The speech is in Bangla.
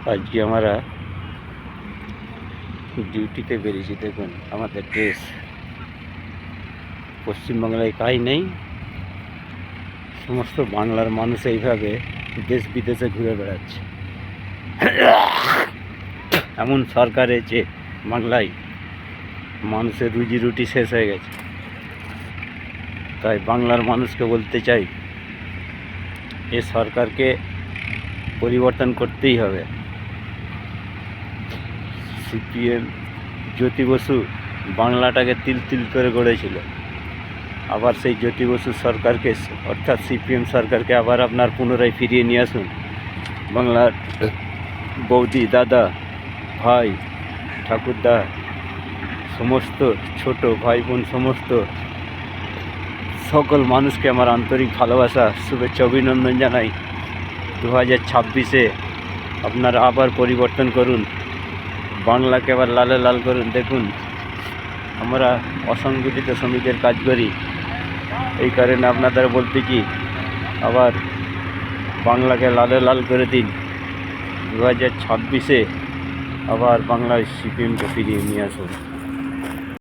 আজকে আমরা ডিউটিতে বেরিয়েছি। দেখুন আমাদের ড্রেস, পশ্চিমবাংলায় কাজ নেই, সমস্ত বাংলার মানুষ এইভাবে দেশ বিদেশে ঘুরে বেড়াচ্ছে। এমন সরকার যে বাংলায় মানুষের রুজি রুটি শেষ হয়ে গেছে। তাই বাংলার মানুষকে বলতে চাই, এ সরকারকে পরিবর্তন করতেই হবে। সিপিএম জ্যোতি বসু বাংলাটাকে তিল তিল করে গড়েছিল, আবার সেই জ্যোতি বসু সরকারকে অর্থাৎ সিপিএম সরকারকে আবার আপনার পুনরায় ফিরিয়ে নিয়ে আসুন। বাংলার বৌদি, দাদা, ভাই, ঠাকুরদা, সমস্ত ছোট ভাই বোন, সমস্ত সকল মানুষকে আমার আন্তরিক ভালোবাসা, শুভেচ্ছা, অভিনন্দন জানাই। 2026-এ আপনারা আবার পরিবর্তন করুন, বাংলাকে আবার লালে লাল করুন। দেখুন আমরা অসংগঠিত শ্রমিকের কাজ করি, এই কারণে আপনাদের বলতে কি আবার বাংলাকে লালে লাল করে দিন। 2026-এ আবার বাংলায় সিপিএমকে ফিরিয়ে নিয়ে আসুন।